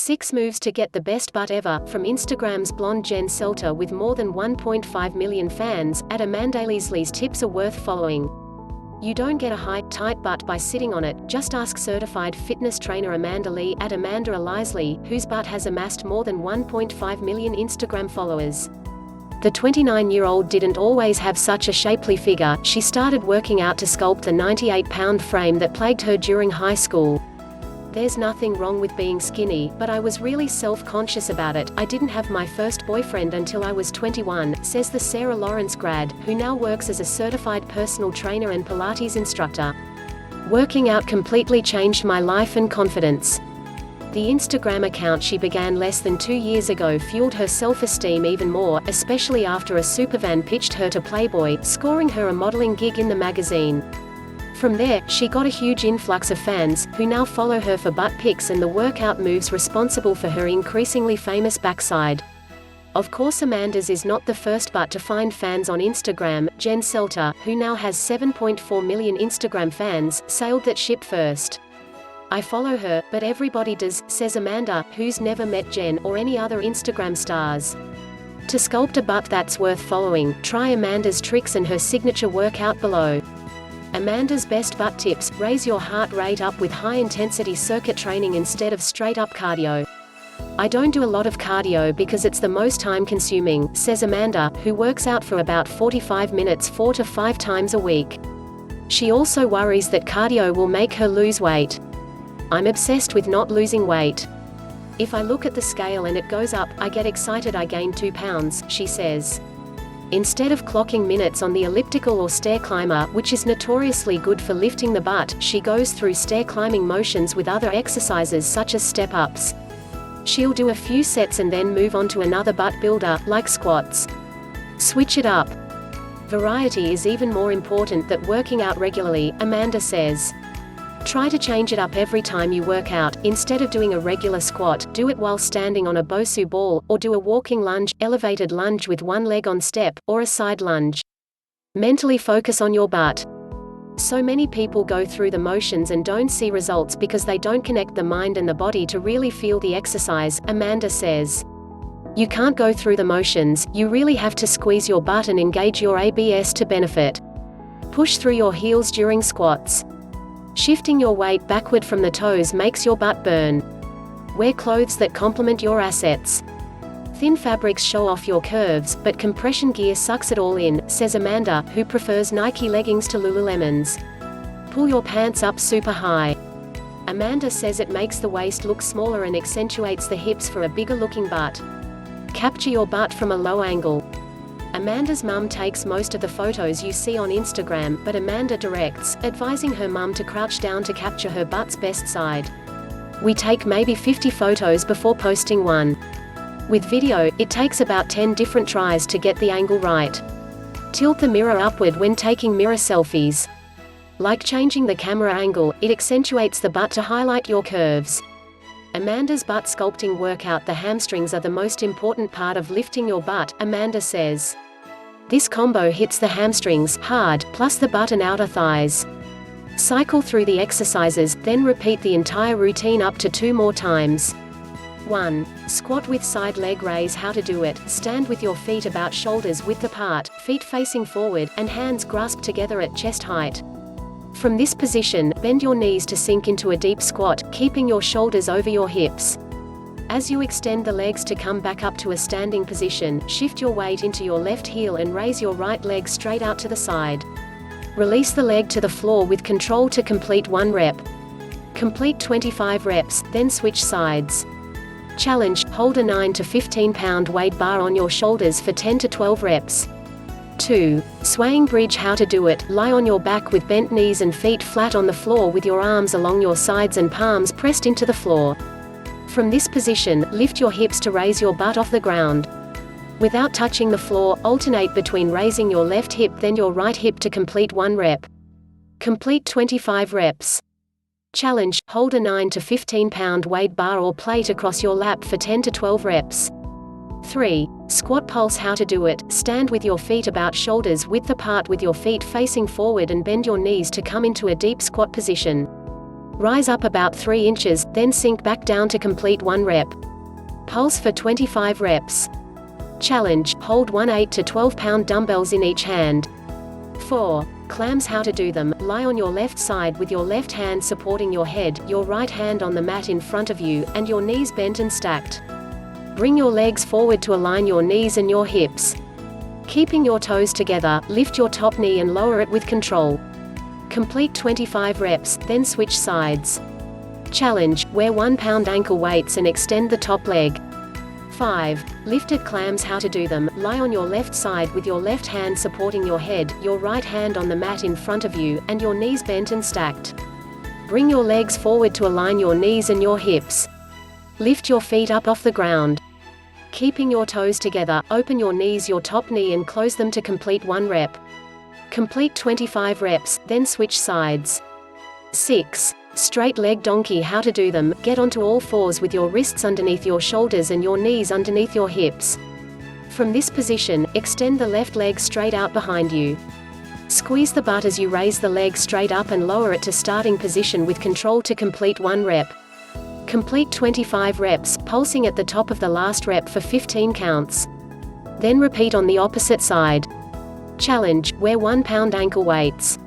6 moves to get the best butt ever, from Instagram's blonde Jen Selter with more than 1.5 million fans, at Amanda Leslie's tips are worth following. You don't get a high, tight butt by sitting on it. Just ask certified fitness trainer Amanda Lee at Amanda Lesley, whose butt has amassed more than 1.5 million Instagram followers. The 29-year-old didn't always have such a shapely figure. She started working out to sculpt the 98-pound frame that plagued her during high school. There's nothing wrong with being skinny, but I was really self-conscious about it. I didn't have my first boyfriend until I was 21, says the Sarah Lawrence grad, who now works as a certified personal trainer and Pilates instructor. Working out completely changed my life and confidence. The Instagram account she began less than 2 years ago fueled her self-esteem even more, especially after a superfan pitched her to Playboy, scoring her a modeling gig in the magazine. From there, she got a huge influx of fans, who now follow her for butt pics and the workout moves responsible for her increasingly famous backside. Of course, Amanda's is not the first butt to find fans on Instagram. Jen Selter, who now has 7.4 million Instagram fans, sailed that ship first. I follow her, but everybody does, says Amanda, who's never met Jen or any other Instagram stars. To sculpt a butt that's worth following, try Amanda's tricks and her signature workout below. Amanda's best butt tips: raise your heart rate up with high-intensity circuit training instead of straight-up cardio. I don't do a lot of cardio because it's the most time-consuming, says Amanda, who works out for about 45 minutes 4 to 5 times a week. She also worries that cardio will make her lose weight. I'm obsessed with not losing weight. If I look at the scale and it goes up, I get excited I gained 2 pounds, she says. Instead of clocking minutes on the elliptical or stair climber, which is notoriously good for lifting the butt, she goes through stair climbing motions with other exercises such as step-ups. She'll do a few sets and then move on to another butt builder, like squats. Switch it up. Variety is even more important than working out regularly, Amanda says. Try to change it up every time you work out. Instead of doing a regular squat, do it while standing on a Bosu ball, or do a walking lunge, elevated lunge with one leg on step, or a side lunge. Mentally focus on your butt. So many people go through the motions and don't see results because they don't connect the mind and the body to really feel the exercise, Amanda says. You can't go through the motions, you really have to squeeze your butt and engage your abs to benefit. Push through your heels during squats. Shifting your weight backward from the toes makes your butt burn. Wear clothes that complement your assets. Thin fabrics show off your curves, but compression gear sucks it all in, says Amanda, who prefers Nike leggings to Lululemons. Pull your pants up super high. Amanda says it makes the waist look smaller and accentuates the hips for a bigger looking butt. Capture your butt from a low angle. Amanda's mum takes most of the photos you see on Instagram, but Amanda directs, advising her mum to crouch down to capture her butt's best side. We take maybe 50 photos before posting one. With video, it takes about 10 different tries to get the angle right. Tilt the mirror upward when taking mirror selfies. Like changing the camera angle, it accentuates the butt to highlight your curves. Amanda's butt sculpting workout: the hamstrings are the most important part of lifting your butt, Amanda says. This combo hits the hamstrings hard, plus the butt and outer thighs. Cycle through the exercises, then repeat the entire routine up to 2 more times. 1. Squat with side leg raise. How to do it: stand with your feet about shoulders width apart, feet facing forward, and hands grasped together at chest height. From this position, bend your knees to sink into a deep squat, keeping your shoulders over your hips. As you extend the legs to come back up to a standing position, shift your weight into your left heel and raise your right leg straight out to the side. Release the leg to the floor with control to complete 1 rep. Complete 25 reps, then switch sides. Challenge: hold a 9 to 15 pound weight bar on your shoulders for 10 to 12 reps. 2. Swaying bridge. How to do it: lie on your back with bent knees and feet flat on the floor with your arms along your sides and palms pressed into the floor. From this position, lift your hips to raise your butt off the ground. Without touching the floor, alternate between raising your left hip then your right hip to complete 1 rep. Complete 25 reps. Challenge: hold a 9 to 15 pound weight bar or plate across your lap for 10 to 12 reps. 3. Squat pulse. How to do it: stand with your feet about shoulders width apart with your feet facing forward and bend your knees to come into a deep squat position. Rise up about 3 inches, then sink back down to complete 1 rep. Pulse for 25 reps. Challenge: hold 1 8 to 12 pound dumbbells in each hand. 4. Clams. How to do them: lie on your left side with your left hand supporting your head, your right hand on the mat in front of you, and your knees bent and stacked. Bring your legs forward to align your knees and your hips. Keeping your toes together, lift your top knee and lower it with control. Complete 25 reps, then switch sides. Challenge: wear 1 pound ankle weights and extend the top leg. 5. Lifted clams. How to do them: lie on your left side with your left hand supporting your head, your right hand on the mat in front of you, and your knees bent and stacked. Bring your legs forward to align your knees and your hips. Lift your feet up off the ground. Keeping your toes together, open your knees, your top knee, and close them to complete 1 rep. Complete 25 reps, then switch sides. 6. Straight leg donkey. How to do them: get onto all fours with your wrists underneath your shoulders and your knees underneath your hips. From this position, extend the left leg straight out behind you. Squeeze the butt as you raise the leg straight up and lower it to starting position with control to complete 1 rep. Complete 25 reps, pulsing at the top of the last rep for 15 counts. Then repeat on the opposite side. Challenge: wear 1 pound ankle weights.